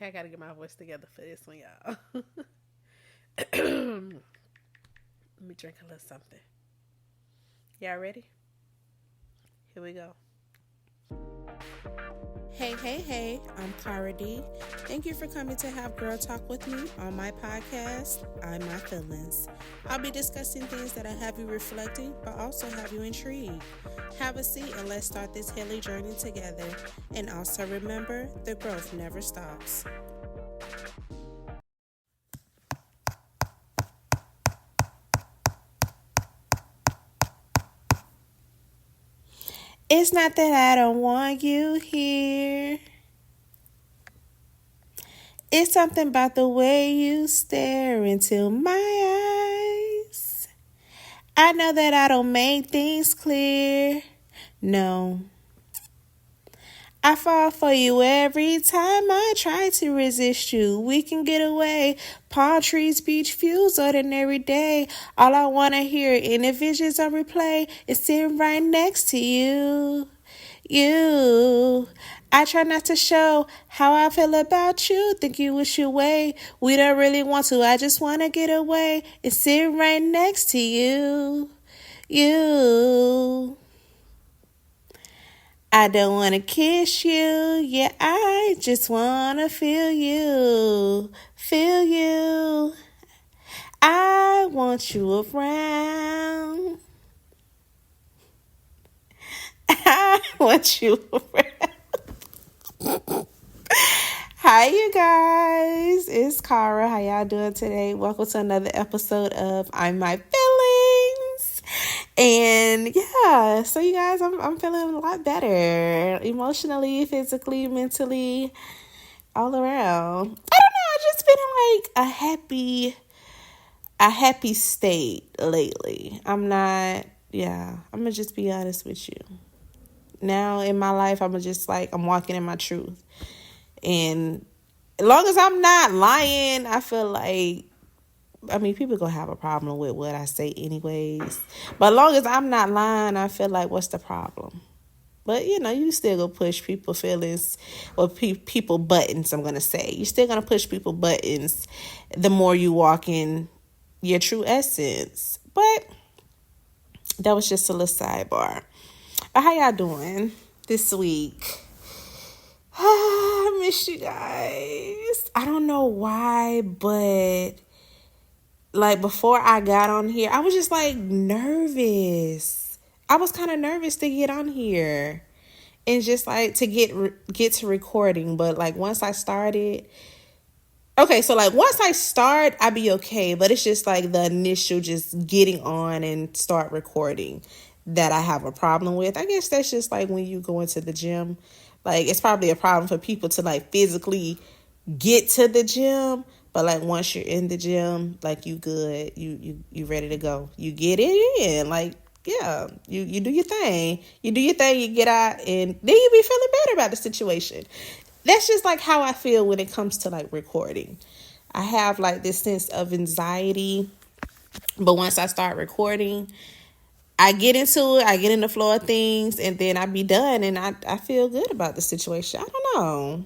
Okay, I gotta get my voice together for this one, y'all. Let me drink a little something. Y'all ready? Here we go. Hey, I'm Cara D. Thank you for coming to have Girl Talk with me on my podcast, I'm My Feelings. I'll be discussing things that'll have you reflecting, but also have you intrigued. Have a seat and let's start this healing journey together. And also remember, the growth never stops. It's not that I don't want you here. It's something about the way you stare into my eyes. I know that I don't make things clear. No. I fall for you every time I try to resist you. We can get away. Palm trees, beach views, ordinary day. All I want to hear in the visions on replay is sitting right next to you. You. I try not to show how I feel about you. Think you wish you away. We don't really want to. I just want to get away and sit right next to you. You. I don't want to kiss you, yeah, I just want to feel you, feel you. I want you around. I want you around. Hi, you guys. It's Cara. How y'all doing today? Welcome to another episode of I'm My Feelings. And yeah, so you guys, I'm feeling a lot better emotionally, physically, mentally, all around. I don't know. I've just been in like a happy state lately. I'm gonna just be honest with you. Now in my life, I'm walking in my truth. And as long as I'm not lying, I feel like, people gonna have a problem with what I say anyways. But as long as I'm not lying, I feel like, what's the problem? But, you still gonna push people feelings or people buttons, I'm gonna say. You're still gonna push people buttons the more you walk in your true essence. But that was just a little sidebar. How y'all doing this week? I miss you guys. I don't know why, but like before I got on here, I was just like nervous. I was kind of nervous to get on here and just like to get to recording. But like once I started, once I start, I'd be okay. But it's just like the initial just getting on and start recording that I have a problem with. I guess that's just like when you go into the gym. Like, it's probably a problem for people to, like, physically get to the gym. But, like, once you're in the gym, like, you good. You ready to go. You get it in. Like, yeah, you do your thing. You do your thing, you get out, and then you be feeling better about the situation. That's just, like, how I feel when it comes to, like, recording. I have, like, this sense of anxiety. But once I start recording, I get into it, I get in the flow of things, and then I be done, and I feel good about the situation. I don't know.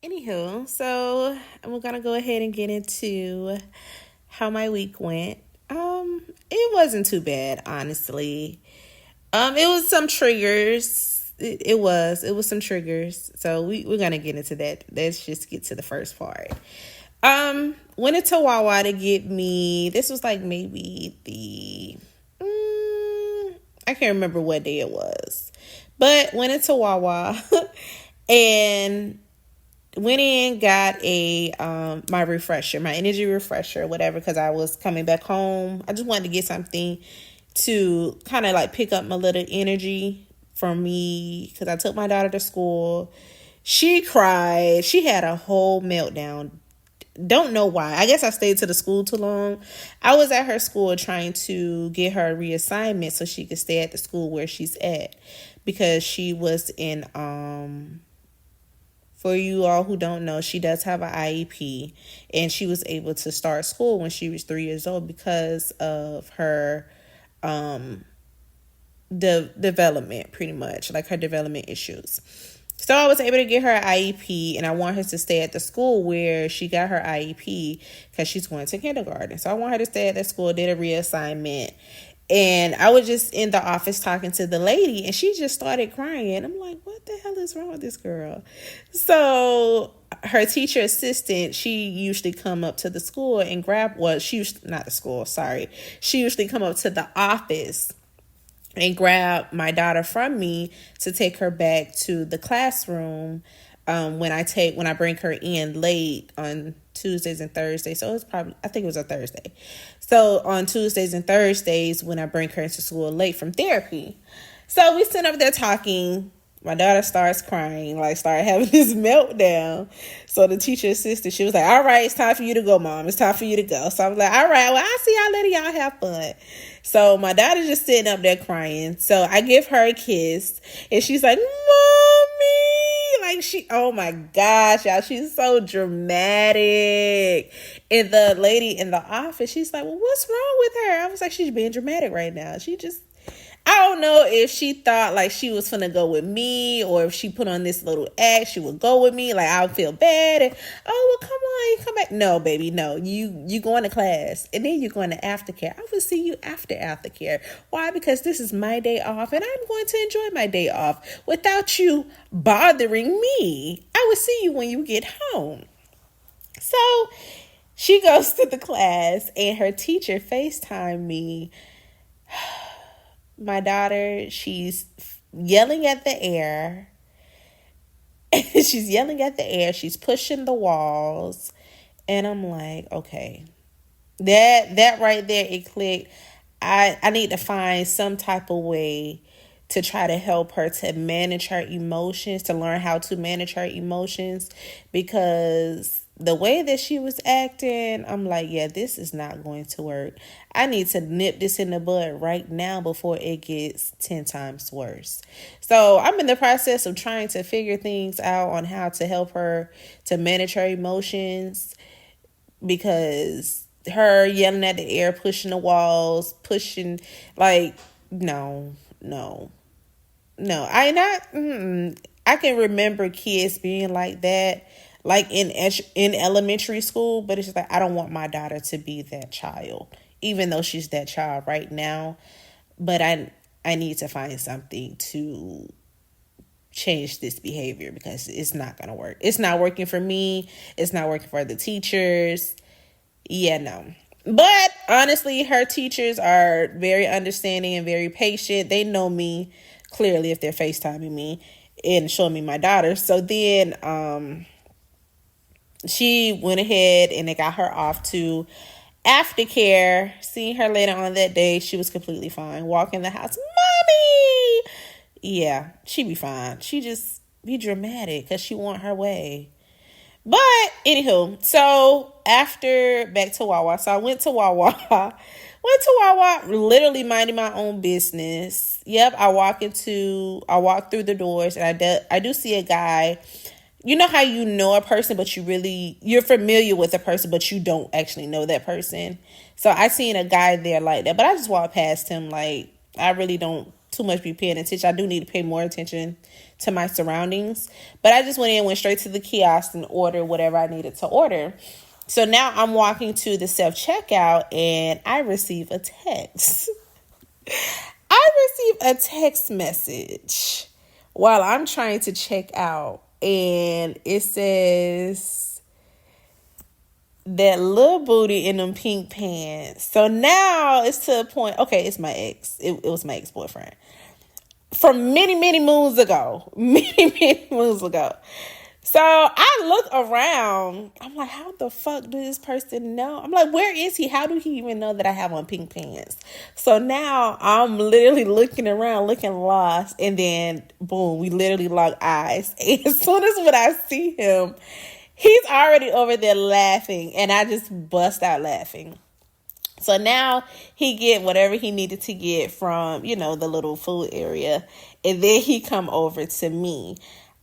Anywho, so we're going to go ahead and get into how my week went. It wasn't too bad, honestly. It was some triggers. It was some triggers. So we're going to get into that. Let's just get to the first part. Went into Wawa to get me, this was like maybe I can't remember what day it was, but went into Wawa and went in, got my refresher, my energy refresher, whatever, because I was coming back home. I just wanted to get something to kind of like pick up my little energy from me, because I took my daughter to school. She cried. She had a whole meltdown. Don't know why. I guess I stayed to the school too long. I was at her school trying to get her a reassignment so she could stay at the school where she's at, because she was in, for you all who don't know, she does have an IEP, and she was able to start school when she was 3 years old because of her, the development, pretty much, like her development issues. So I was able to get her an IEP, and I want her to stay at the school where she got her IEP because she's going to kindergarten. So I want her to stay at that school, did a reassignment. And I was just in the office talking to the lady, and she just started crying. I'm like, what the hell is wrong with this girl? So her teacher assistant, she usually come up to the school and grab, well, she used, not the school, sorry. She usually come up to the office and grab my daughter from me to take her back to the classroom when I bring her in late on Tuesdays and Thursdays. So I think it was a Thursday. So on Tuesdays and Thursdays when I bring her into school late from Thearpy. So we sit up there talking. My daughter starts crying, started having this meltdown. So the teacher assistant, she was like, all right, it's time for you to go, Mom. It's time for you to go. So I was like, all right, well, I'll see y'all later. Y'all have fun. So my daughter's just sitting up there crying. So I give her a kiss, and she's like, Mommy. Oh my gosh, y'all, she's so dramatic. And the lady in the office, she's like, well, what's wrong with her? I was like, she's being dramatic right now. I don't know if she thought she was finna go with me, or if she put on this little act, she would go with me. I would feel bad. And, oh, well, come on, you come back. No, baby, no. You going to class, and then you're going to aftercare. I will see you after aftercare. Why? Because this is my day off, and I'm going to enjoy my day off without you bothering me. I will see you when you get home. So she goes to the class, and her teacher FaceTimed me. My daughter, she's yelling at the air. She's yelling at the air. She's pushing the walls. And I'm like, okay. That right there, it clicked. I need to find some type of way to try to help her to manage her emotions, to learn how to manage her emotions, because the way that she was acting, I'm like, yeah, this is not going to work. I need to nip this in the bud right now before it gets 10 times worse. So I'm in the process of trying to figure things out on how to help her to manage her emotions, because her yelling at the air, pushing the walls, no. I can remember kids being like that, in elementary school, but it's just I don't want my daughter to be that child, even though she's that child right now. But I need to find something to change this behavior, because it's not going to work. It's not working for me. It's not working for the teachers. Yeah, no. But honestly, her teachers are very understanding and very patient. They know me clearly if they're FaceTiming me and showing me my daughter. So then she went ahead and they got her off to aftercare. Seeing her later on that day, she was completely fine. Walk in the house, Mommy! Yeah, she be fine. She just be dramatic because she want her way. But anywho, so after back to Wawa. So I went to Wawa. Literally minding my own business. Yep, I walk through the doors, and I do see a guy. You know how you know a person, but you're familiar with a person, but you don't actually know that person. So I seen a guy there like that, but I just walked past him. I really don't too much be paying attention. I do need to pay more attention to my surroundings. But I just went straight to the kiosk and ordered whatever I needed to order. So now I'm walking to the self-checkout, and I receive a text. I receive a text message while I'm trying to check out. And it says, that little booty in them pink pants. So now it's to a point. Okay, it's my ex. It was my ex-boyfriend from many, many moons ago. So I look around. I'm like, how the fuck do this person know? I'm like, where is he? How do he even know that I have on pink pants? So now I'm literally looking around, looking lost. And then, boom, we literally lock eyes. And as soon as when I see him, he's already over there laughing. And I just bust out laughing. So now he get whatever he needed to get from, the little food area. And then he come over to me.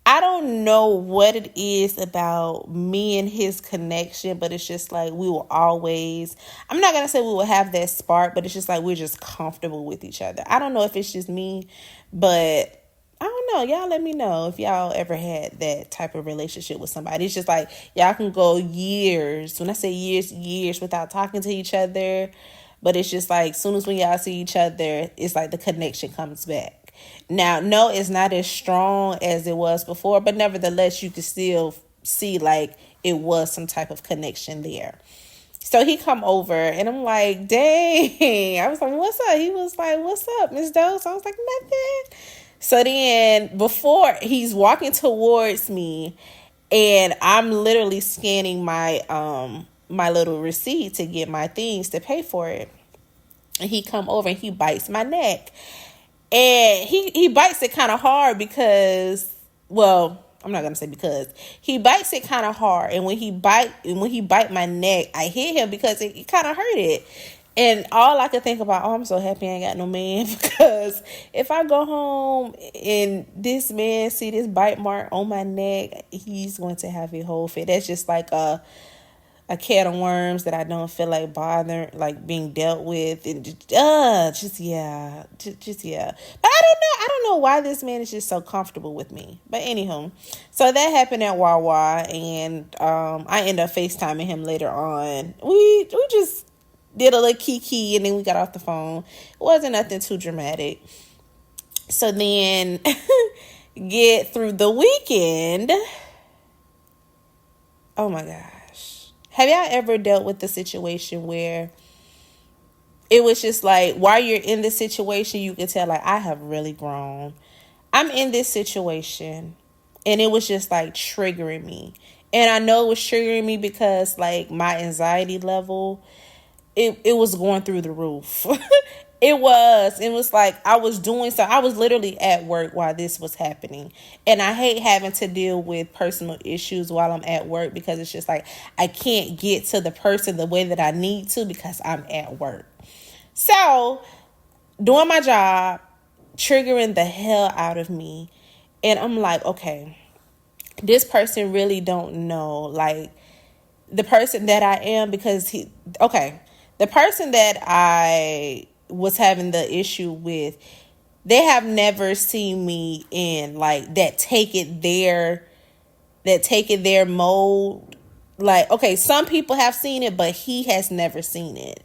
I don't know what it is about me and his connection, but it's just we will always, I'm not going to say we will have that spark, but it's just we're just comfortable with each other. I don't know if it's just me, but I don't know. Y'all let me know if y'all ever had that type of relationship with somebody. It's just like y'all can go years. When I say years, years without talking to each other. But it's just like soon as when y'all see each other, it's like the connection comes back. Now, no, it's not as strong as it was before, but nevertheless, you can still see like it was some type of connection there. So he come over and I'm like, dang. I was like, what's up? He was like, what's up, Miss Doe? So I was like, nothing. So then before he's walking towards me and I'm literally scanning my little receipt to get my things to pay for it. And he come over and he bites my neck. And he bites it kind of hard because, well, I'm not gonna say because he bites it kind of hard, and when he bite my neck, I hit him because it kind of hurt it. And all I could think about, oh, I'm so happy I ain't got no man, because if I go home and this man see this bite mark on my neck, he's going to have a whole fit. That's just like a can of worms that I don't feel like bothering, like being dealt with, and just yeah. But I don't know why this man is just so comfortable with me. But anywho, so that happened at Wawa, and I ended up FaceTiming him later on. We just did a little kiki, and then we got off the phone. It wasn't nothing too dramatic. So then get through the weekend. Oh my God. Have y'all ever dealt with the situation where it was just like, while you're in the situation, you can tell, like, I have really grown. I'm in this situation, and it was just, like, triggering me. And I know it was triggering me because, like, my anxiety level, it was going through the roof. It was like I was literally at work while this was happening. And I hate having to deal with personal issues while I'm at work, because it's just like I can't get to the person the way that I need to because I'm at work. So doing my job, triggering the hell out of me. And I'm like, okay, this person really don't know, like, the person that I am, because the person that I was having the issue with, they have never seen me in like that take it there mode. Like, okay, some people have seen it, but he has never seen it.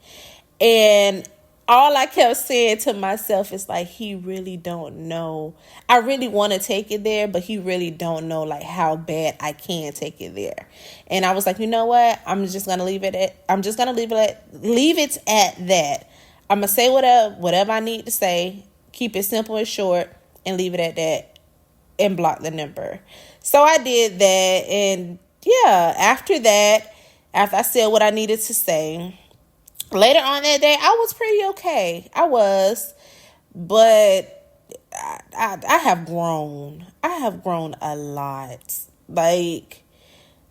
And all I kept saying to myself is like, he really don't know. I really want to take it there, but he really don't know like how bad I can take it there. And I was like, you know what? I'm just gonna leave it at that. I'm gonna say whatever I need to say, keep it simple and short, and leave it at that, and block the number. So I did that, and yeah, after I said what I needed to say, later on that day, I was pretty okay. I was, but I have grown. I have grown a lot. Like,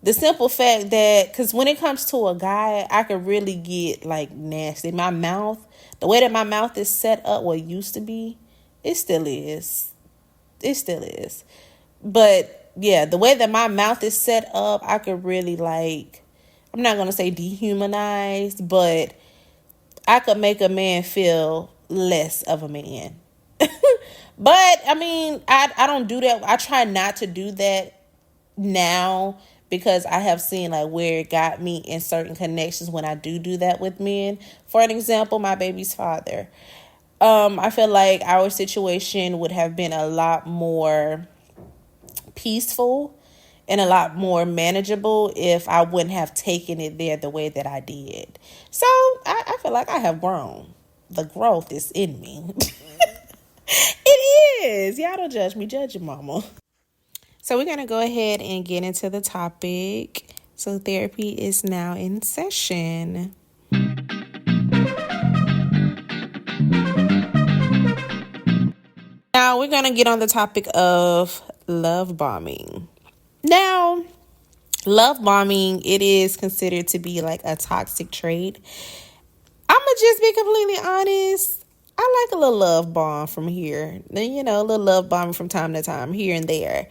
the simple fact that, because when it comes to a guy, I could really get like nasty. My mouth, the way that my mouth is set up, what used to be, it still is. It still is. But yeah, the way that my mouth is set up, I could really, like, I'm not going to say dehumanize, but I could make a man feel less of a man. But I mean, I don't do that. I try not to do that now, because I have seen like where it got me in certain connections when I do that with men. For an example, my baby's father. I feel like our situation would have been a lot more peaceful and a lot more manageable if I wouldn't have taken it there the way that I did. So I feel like I have grown. The growth is in me. It is. Y'all don't judge me. Judge your mama. So we're going to go ahead and get into the topic. So therapy is now in session. Now we're going to get on the topic of love bombing. Now, love bombing, it is considered to be like a toxic trait. I'm going to just be completely honest. I like a little love bomb from here. You know, a little love bombing from time to time, here and there.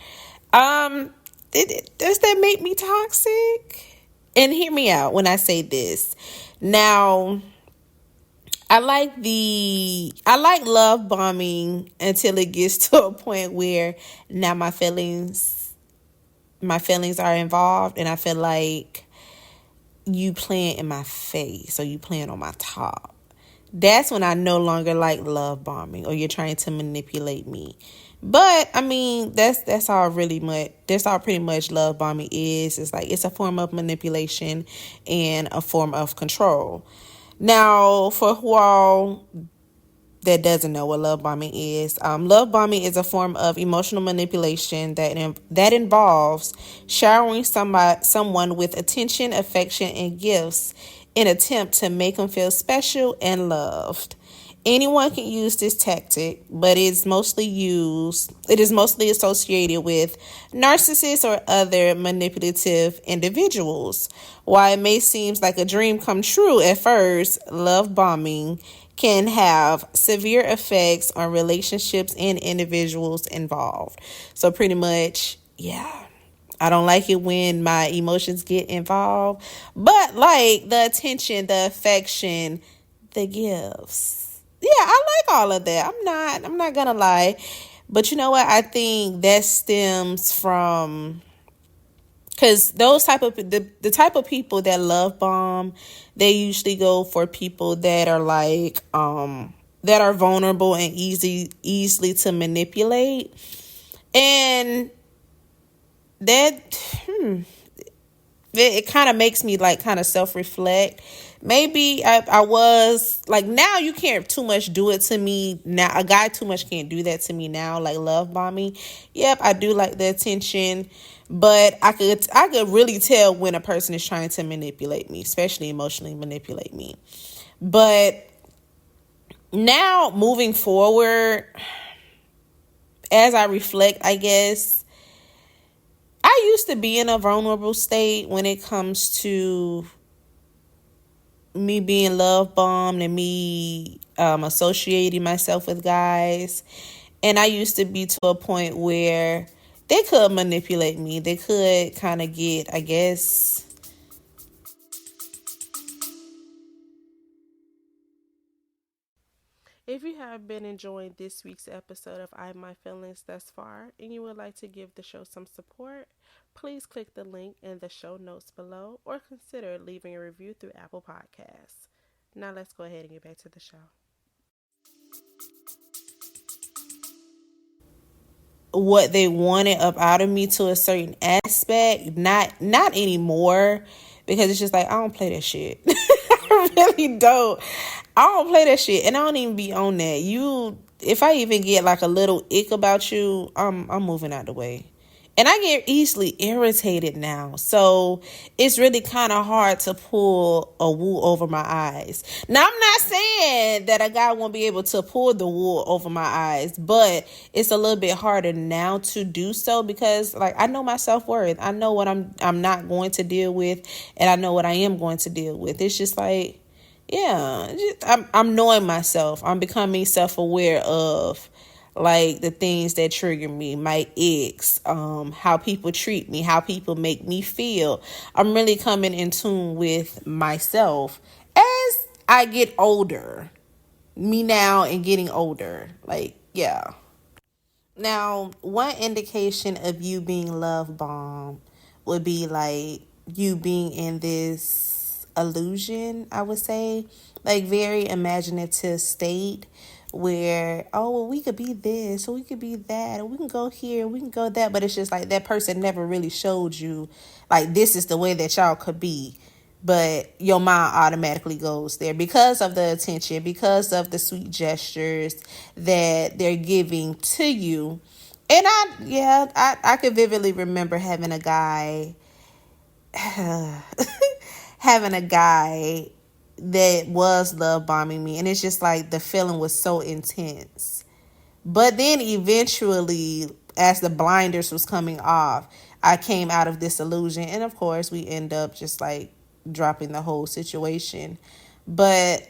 Does that make me toxic? And hear me out when I say this. Now, I like love bombing until it gets to a point where now my feelings are involved, and I feel like you playing in my face or you playing on my top. That's when I no longer like love bombing or you're trying to manipulate me. But I mean, that's all pretty much love bombing is. It's like it's a form of manipulation and a form of control. Now, for who all that doesn't know what love bombing is, love bombing is a form of emotional manipulation that involves showering someone with attention, affection, and gifts in an attempt to make them feel special and loved. Anyone can use this tactic, but it is mostly associated with narcissists or other manipulative individuals. While it may seem like a dream come true at first, love bombing can have severe effects on relationships and individuals involved. So pretty much, yeah. I don't like it when my emotions get involved, but like the attention, the affection, the gifts. Yeah, I like all of that. I'm not gonna lie. But you know what? I think that stems from because those type of the type of people that love bomb, they usually go for people that are like that are vulnerable and easily to manipulate. And that it kind of makes me like kind of self-reflect. Maybe I was like, now you can't too much do it to me now. A guy too much can't do that to me now, like love bombing. Yep, I do like the attention, but I could really tell when a person is trying to manipulate me, especially emotionally manipulate me. But now moving forward, as I reflect, I guess I used to be in a vulnerable state when it comes to me being love bombed and me associating myself with guys. And I used to be to a point where they could manipulate me. They could kind of get, I guess. If you have been enjoying this week's episode of I My Feelings thus far and you would like to give the show some support, please click the link in the show notes below or consider leaving a review through Apple Podcasts. Now let's go ahead and get back to the show. What they wanted up out of me to a certain aspect, not anymore, because it's just like I don't play that shit. I really don't. I don't play that shit, and I don't even be on that. If I even get like a little ick about you, I'm moving out the way. And I get easily irritated now. So it's really kind of hard to pull a wool over my eyes. Now, I'm not saying that a guy won't be able to pull the wool over my eyes, but it's a little bit harder now to do so because like I know my self-worth. I know what I'm not going to deal with, and I know what I am going to deal with. It's just like, yeah, I'm knowing myself. I'm becoming self-aware of like the things that trigger me, my icks, how people treat me, how people make me feel. I'm really coming in tune with myself as I get older. Me now and getting older. Like, yeah. Now, one indication of you being love bombed would be like you being in this illusion, I would say, like very imaginative state where, oh, well, we could be this or we could be that or we can go here, we can go that. But it's just like that person never really showed you like this is the way that y'all could be. But your mind automatically goes there because of the attention, because of the sweet gestures that they're giving to you. And I could vividly remember having a guy, having a guy that was love bombing me. And it's just like the feeling was so intense. But then eventually, as the blinders was coming off, I came out of this illusion. And of course, we end up just like dropping the whole situation. But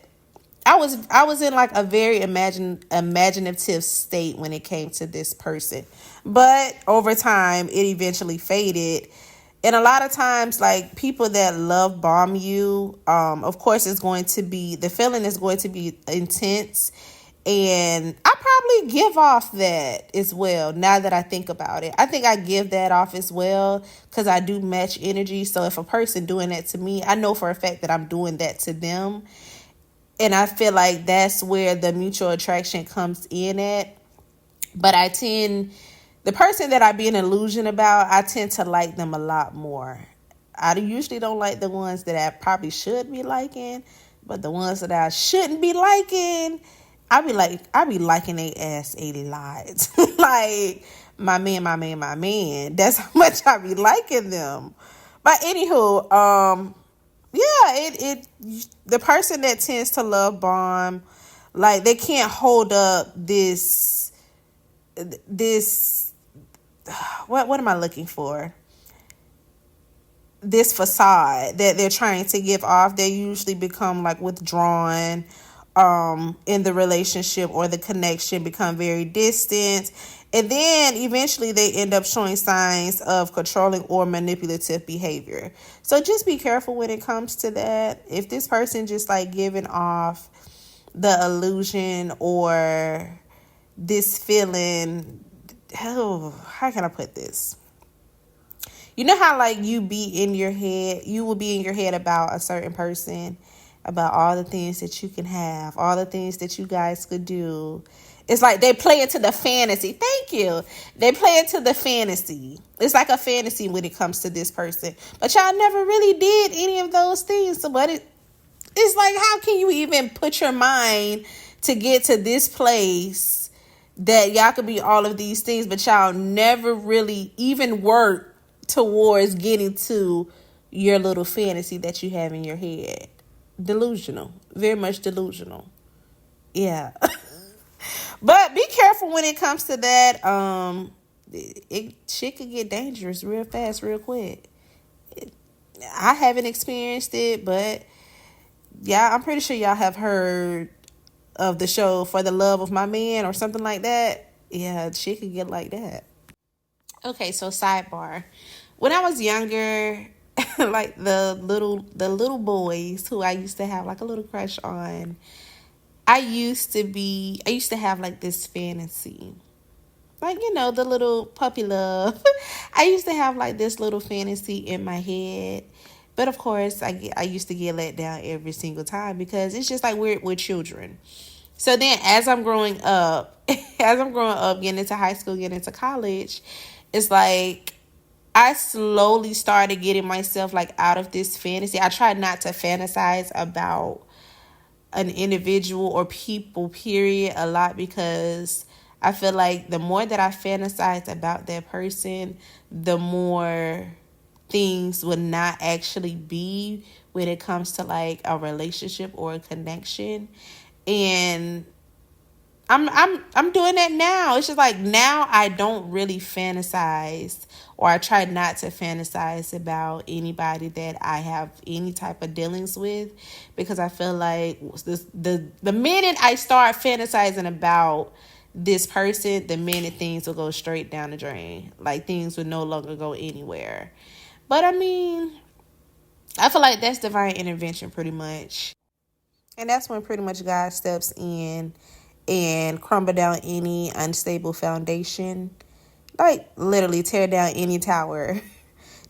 I was in like a very imaginative state when it came to this person. But over time, it eventually faded. And a lot of times, like, people that love bomb you, of course, the feeling is going to be intense. And I probably give off that as well. Now that I think about it, I think I give that off as well, because I do match energy. So if a person doing that to me, I know for a fact that I'm doing that to them. And I feel like that's where the mutual attraction comes in at. But the person that I be an illusion about, I tend to like them a lot more. I usually don't like the ones that I probably should be liking, but the ones that I shouldn't be liking, I be liking their ass a lot. Like, my man, my man, my man. That's how much I be liking them. But anywho, yeah, the person that tends to love bomb, like, they can't hold up this what am I looking for? This facade that they're trying to give off. They usually become like withdrawn in the relationship, or the connection become very distant, and then eventually they end up showing signs of controlling or manipulative behavior. So just be careful when it comes to that. If this person just like giving off the illusion or this feeling, oh, how can I put this? You know how like you will be in your head about a certain person, about all the things that you can have, all the things that you guys could do. It's like they play into the fantasy. Thank you. They play into the fantasy. It's like a fantasy when it comes to this person. But y'all never really did any of those things. So it's like, how can you even put your mind to get to this place that y'all could be all of these things, but y'all never really even work towards getting to your little fantasy that you have in your head? Delusional. Very much delusional. Yeah. But be careful when it comes to that. Shit could get dangerous real fast, real quick. I haven't experienced it, but yeah, I'm pretty sure y'all have heard of the show For the Love of My Man or something like that. Yeah, shit could get like that. Okay, so sidebar. When I was younger, like the little boys who I used to have like a little crush on, I used to have like this fantasy. Like, the little puppy love. I used to have like this little fantasy in my head. But of course, I used to get let down every single time, because it's just like we're children. So then as I'm growing up, getting into high school, getting into college, it's like I slowly started getting myself like out of this fantasy. I tried not to fantasize about an individual or people, period, a lot, because I feel like the more that I fantasize about that person, the more things would not actually be when it comes to like a relationship or a connection. And I'm doing that now. It's just like now I don't really fantasize, or I try not to fantasize about anybody that I have any type of dealings with, because I feel like the minute I start fantasizing about this person, the minute things will go straight down the drain. Like, things would no longer go anywhere. But I mean, I feel like that's divine intervention pretty much. And that's when pretty much God steps in and crumble down any unstable foundation. Like, literally tear down any tower.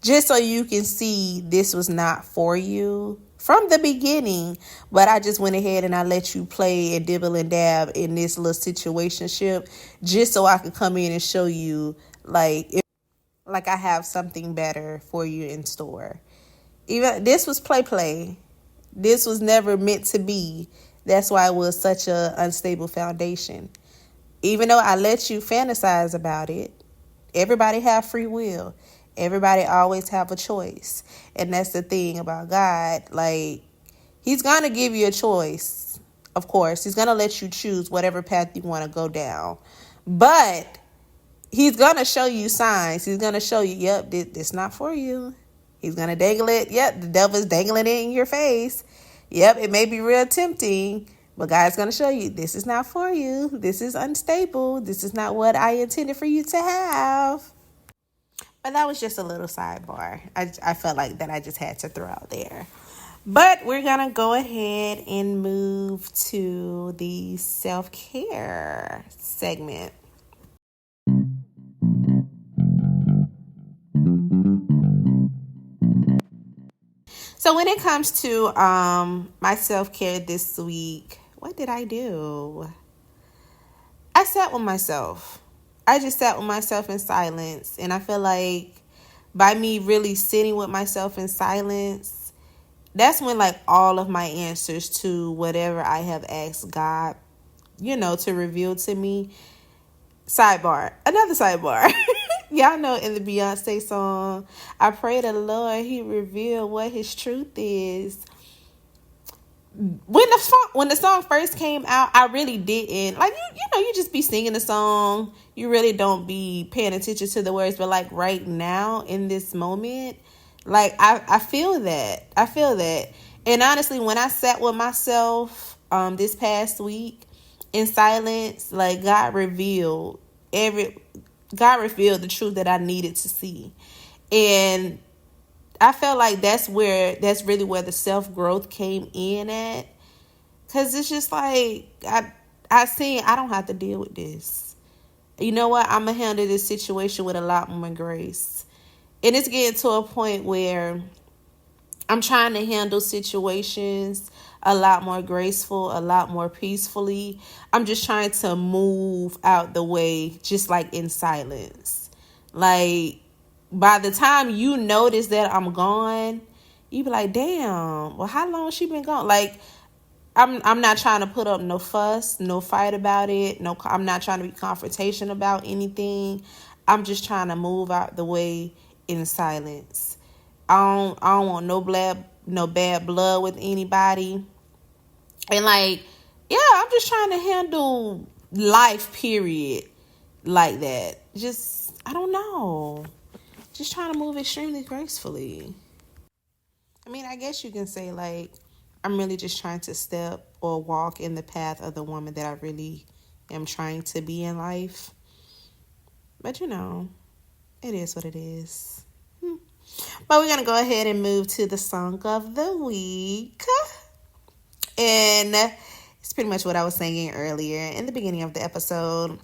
Just so you can see this was not for you from the beginning. But I just went ahead and I let you play and dibble and dab in this little situationship, just so I could come in and show you like I have something better for you in store. Even this was play. This was never meant to be. That's why it was such a unstable foundation. Even though I let you fantasize about it, everybody have free will. Everybody always have a choice. And that's the thing about God. Like, he's going to give you a choice. Of course, he's going to let you choose whatever path you want to go down. But he's going to show you signs. He's going to show you, yep, this not for you. He's going to dangle it. Yep, the devil's dangling it in your face. Yep, it may be real tempting, but God's going to show you, this is not for you. This is unstable. This is not what I intended for you to have. But that was just a little sidebar. I felt like that I just had to throw out there. But we're going to go ahead and move to the self-care segment. So when it comes to my self-care this week, what did I do? I sat with myself. I just sat with myself in silence. And I feel like by me really sitting with myself in silence, that's when like all of my answers to whatever I have asked God, to reveal to me. Sidebar. Another sidebar. Y'all know in the Beyonce song, I pray the Lord he reveal what his truth is. When the song first came out, I really didn't like you just be singing the song, you really don't be paying attention to the words, but like right now in this moment, like I feel that. And honestly, when I sat with myself this past week in silence, like God revealed the truth that I needed to see. And I felt like that's really where the self-growth came in at. Because it's just like, I seen I don't have to deal with this. You know what? I'm going to handle this situation with a lot more grace. And it's getting to a point where I'm trying to handle situations a lot more graceful, a lot more peacefully. I'm just trying to move out the way, just like in silence. Like, by the time you notice that I'm gone, you be like, damn, well, how long she been gone? Like, I'm not trying to put up no fuss, no fight about it. No, I'm not trying to be confrontation about anything. I'm just trying to move out the way in silence. I don't want no bad blood with anybody. And like, yeah, I'm just trying to handle life, period, like that. Just, I don't know. Just trying to move extremely gracefully. I mean, I guess you can say like, I'm really just trying to step or walk in the path of the woman that I really am trying to be in life. But it is what it is. But we're going to go ahead and move to the song of the week. And it's pretty much what I was saying earlier in the beginning of the episode.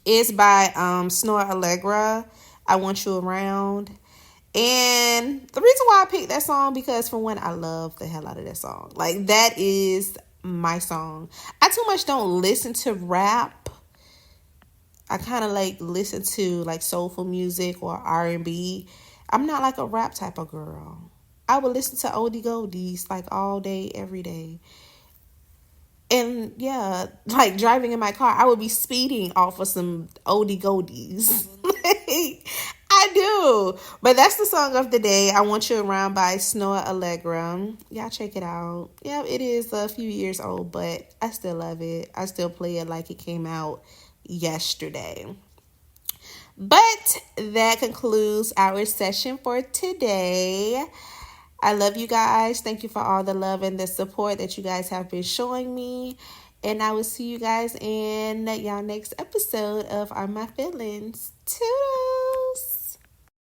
It's by Snore Allegra, I Want You Around. And the reason why I picked that song, because for one, I love the hell out of that song. Like, that is my song. I too much don't listen to rap. I kind of like listen to like soulful music or R&B. I'm not like a rap type of girl. I would listen to oldie goldies like all day, every day. And yeah, like driving in my car, I would be speeding off of some oldie goldies. I do. But that's the song of the day. I Want You Around by Snore Allegra. Y'all check it out. Yeah, it is a few years old, but I still love it. I still play it like it came out yesterday. But that concludes our session for today. I love you guys. Thank you for all the love and the support that you guys have been showing me. And I will see you guys in y'all next episode of Are My Feelings. Toodles!